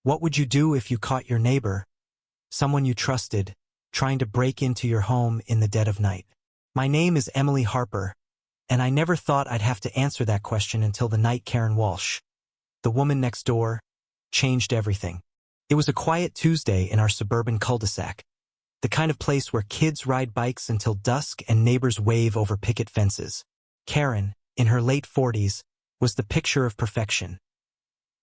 What would you do if you caught your neighbor, someone you trusted, trying to break into your home in the dead of night? My name is Emily Harper, and I never thought I'd have to answer that question until the night Karen Walsh, the woman next door, changed everything. It was a quiet Tuesday in our suburban cul-de-sac, the kind of place where kids ride bikes until dusk and neighbors wave over picket fences. Karen, in her late 40s, was the picture of perfection.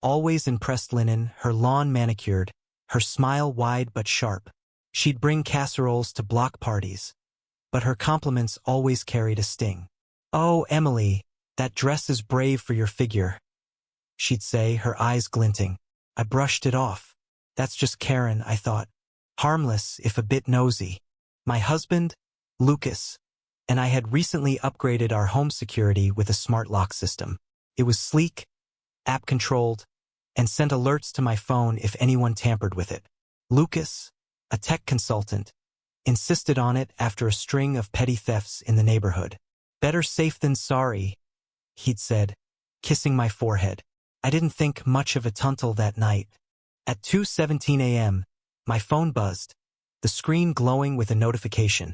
Always in pressed linen, her lawn manicured, her smile wide but sharp. She'd bring casseroles to block parties, but her compliments always carried a sting. "Oh, Emily, that dress is brave for your figure," she'd say, her eyes glinting. I brushed it off. That's just Karen, I thought. Harmless, if a bit nosy. My husband, Lucas, and I had recently upgraded our home security with a smart lock system. It was sleek, app-controlled, and sent alerts to my phone if anyone tampered with it. Lucas, a tech consultant, insisted on it after a string of petty thefts in the neighborhood. "Better safe than sorry," he'd said, kissing my forehead. I didn't think much of a tuntle that night. At 2:17 a.m., my phone buzzed, the screen glowing with a notification.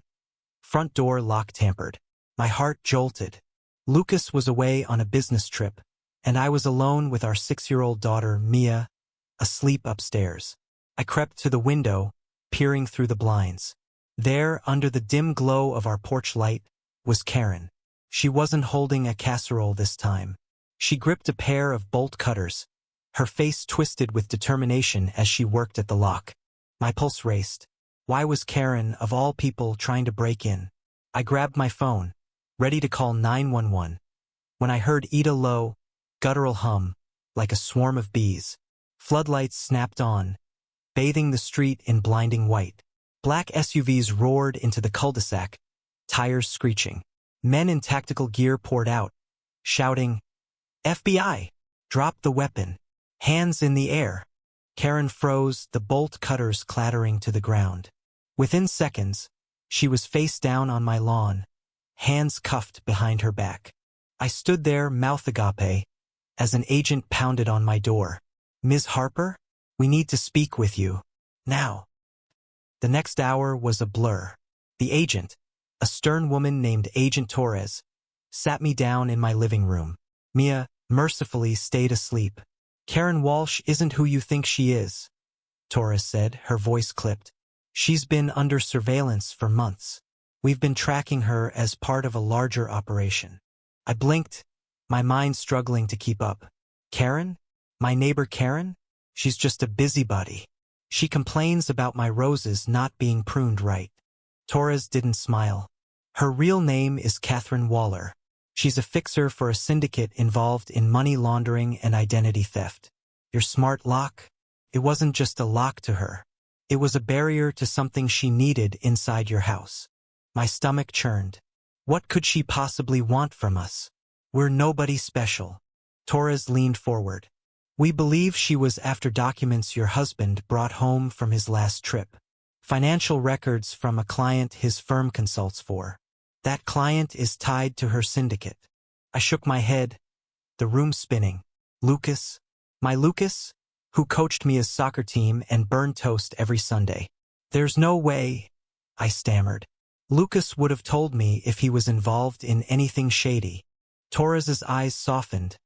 Front door lock tampered. My heart jolted. Lucas was away on a business trip, and I was alone with our 6-year-old daughter, Mia, asleep upstairs. I crept to the window, peering through the blinds. There, under the dim glow of our porch light, was Karen. She wasn't holding a casserole this time. She gripped a pair of bolt cutters, her face twisted with determination as she worked at the lock. My pulse raced. Why was Karen, of all people, trying to break in? I grabbed my phone, ready to call 911, when I heard Ida low, guttural hum, like a swarm of bees. Floodlights snapped on, bathing the street in blinding white. Black SUVs roared into the cul-de-sac, tires screeching. Men in tactical gear poured out, shouting, "FBI! Drop the weapon! Hands in the air!" Karen froze, the bolt cutters clattering to the ground. Within seconds, she was face down on my lawn, hands cuffed behind her back. I stood there, mouth agape, as an agent pounded on my door. "Ms. Harper, we need to speak with you. Now." The next hour was a blur. The agent, a stern woman named Agent Torres, sat me down in my living room. Mia, mercifully, stayed asleep. "Karen Walsh isn't who you think she is," Torres said, her voice clipped. "She's been under surveillance for months. We've been tracking her as part of a larger operation." I blinked, my mind struggling to keep up. Karen? My neighbor Karen? She's just a busybody. She complains about my roses not being pruned right. Torres didn't smile. "Her real name is Catherine Waller. She's a fixer for a syndicate involved in money laundering and identity theft. Your smart lock? It wasn't just a lock to her. It was a barrier to something she needed inside your house." My stomach churned. What could she possibly want from us? "We're nobody special." Torres leaned forward. "We believe she was after documents your husband brought home from his last trip. Financial records from a client his firm consults for. That client is tied to her syndicate." I shook my head, the room spinning. "Lucas? My Lucas? Who coached me as soccer team and burned toast every Sunday. There's no way," I stammered. "Lucas would have told me if he was involved in anything shady." Torres's eyes softened,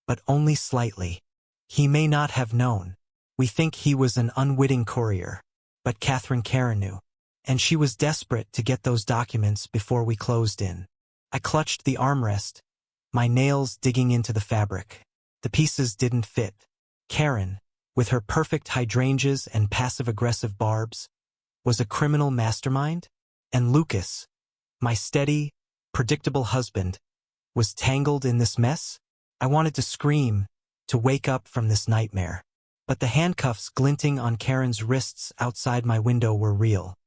but only slightly. "He may not have known. We think he was an unwitting courier. But Catherine Karen knew, and she was desperate to get those documents before we closed in." I clutched the armrest, my nails digging into the fabric. The pieces didn't fit. Karen, with her perfect hydrangeas and passive-aggressive barbs, was a criminal mastermind? And Lucas, my steady, predictable husband, was tangled in this mess? I wanted to scream, to wake up from this nightmare. But the handcuffs glinting on Karen's wrists outside my window were real.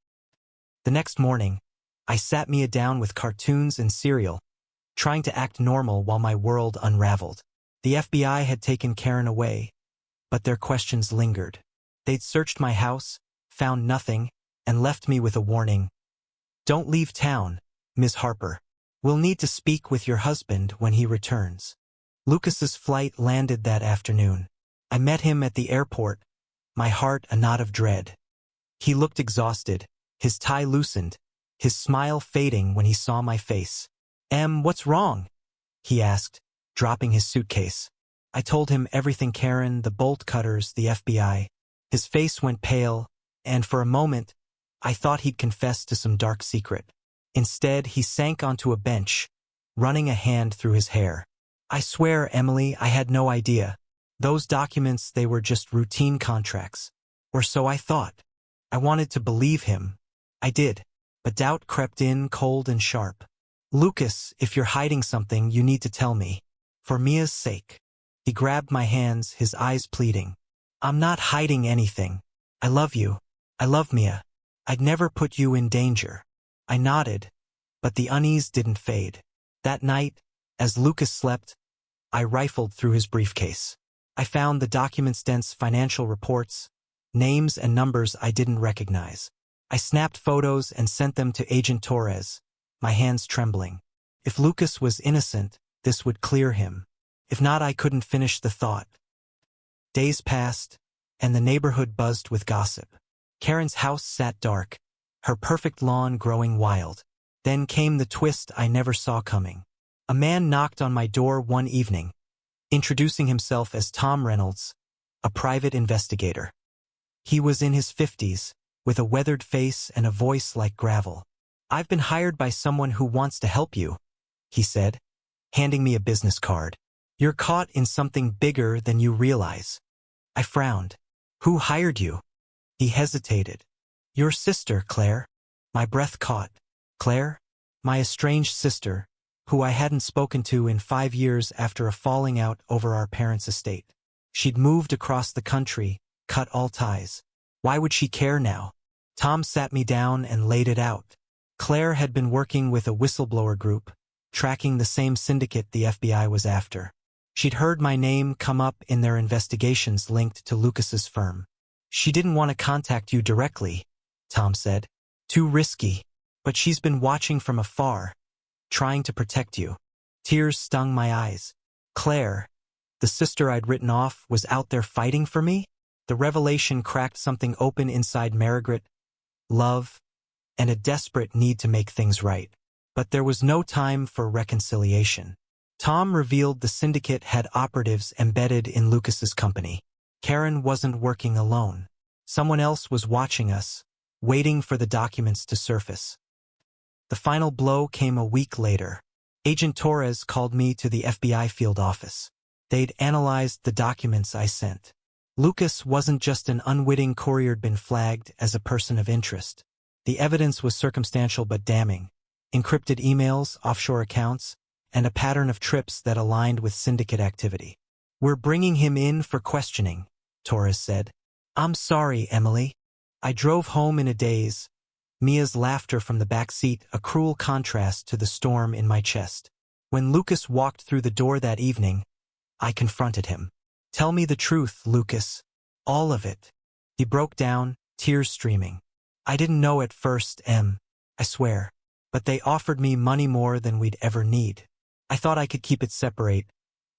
The next morning, I sat Mia down with cartoons and cereal, trying to act normal while my world unraveled. The FBI had taken Karen away, but their questions lingered. They'd searched my house, found nothing, and left me with a warning. "Don't leave town, Ms. Harper. We'll need to speak with your husband when he returns." Lucas's flight landed that afternoon. I met him at the airport, my heart a knot of dread. He looked exhausted, his tie loosened, his smile fading when he saw my face. What's wrong?" he asked, dropping his suitcase. I told him everything: Karen, the bolt cutters, the FBI. His face went pale, and for a moment, I thought he'd confess to some dark secret. Instead, he sank onto a bench, running a hand through his hair. "I swear, Emily, I had no idea. Those documents, they were just routine contracts. Or so I thought." I wanted to believe him. I did. But doubt crept in, cold and sharp. "Lucas, if you're hiding something, you need to tell me. For Mia's sake." He grabbed my hands, his eyes pleading. "I'm not hiding anything. I love you. I love Mia. I'd never put you in danger." I nodded, but the unease didn't fade. That night, as Lucas slept, I rifled through his briefcase. I found the documents, dense financial reports, names and numbers I didn't recognize. I snapped photos and sent them to Agent Torres, my hands trembling. If Lucas was innocent, this would clear him. If not, I couldn't finish the thought. Days passed, and the neighborhood buzzed with gossip. Karen's house sat dark, her perfect lawn growing wild. Then came the twist I never saw coming. A man knocked on my door one evening, introducing himself as Tom Reynolds, a private investigator. He was in his 50s, with a weathered face and a voice like gravel. "I've been hired by someone who wants to help you," he said, handing me a business card. "You're caught in something bigger than you realize." I frowned. "Who hired you?" He hesitated. "Your sister, Claire." My breath caught. Claire? My estranged sister, who I hadn't spoken to in 5 years after a falling out over our parents' estate. She'd moved across the country, cut all ties. Why would she care now? Tom sat me down and laid it out. Claire had been working with a whistleblower group, tracking the same syndicate the FBI was after. She'd heard my name come up in their investigations linked to Lucas's firm. "She didn't want to contact you directly," Tom said. "Too risky. But she's been watching from afar, trying to protect you." Tears stung my eyes. Claire, the sister I'd written off, was out there fighting for me? The revelation cracked something open inside Margaret: love, and a desperate need to make things right. But there was no time for reconciliation. Tom revealed the syndicate had operatives embedded in Lucas's company. Karen wasn't working alone. Someone else was watching us, waiting for the documents to surface. The final blow came a week later. Agent Torres called me to the FBI field office. They'd analyzed the documents I sent. Lucas wasn't just an unwitting courier'd been flagged as a person of interest. The evidence was circumstantial but damning. Encrypted emails, offshore accounts, and a pattern of trips that aligned with syndicate activity. "We're bringing him in for questioning," Torres said. "I'm sorry, Emily." I drove home in a daze, Mia's laughter from the back seat a cruel contrast to the storm in my chest. When Lucas walked through the door that evening, I confronted him. "Tell me the truth, Lucas. All of it." He broke down, tears streaming. "I didn't know at first, I swear. But they offered me money more than we'd ever need. I thought I could keep it separate,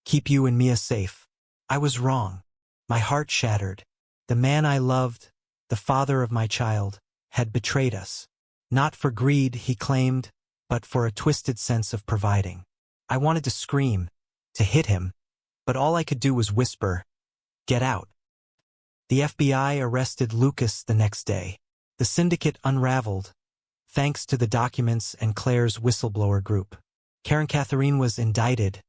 keep you and Mia safe. I was wrong. My heart shattered. The man I loved, the father of my child, had betrayed us. Not for greed, he claimed, but for a twisted sense of providing. I wanted to scream, to hit him, but all I could do was whisper, 'Get out.'" The FBI arrested Lucas the next day. The syndicate unraveled, thanks to the documents and Claire's whistleblower group. Karen Catherine was indicted,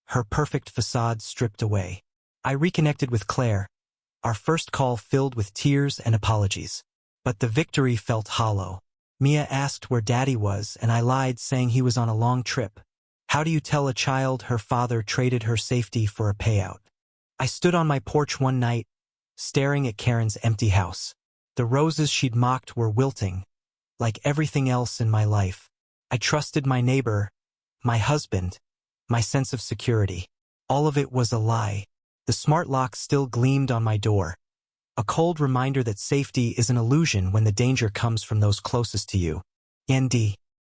her perfect facade stripped away. I reconnected with Claire, our first call filled with tears and apologies. But the victory felt hollow. Mia asked where Daddy was, and I lied, saying he was on a long trip. How do you tell a child her father traded her safety for a payout? I stood on my porch one night, staring at Karen's empty house. The roses she'd mocked were wilting, like everything else in my life. I trusted my neighbor, my husband, my sense of security. All of it was a lie. The smart lock still gleamed on my door. A cold reminder that safety is an illusion when the danger comes from those closest to you. ND.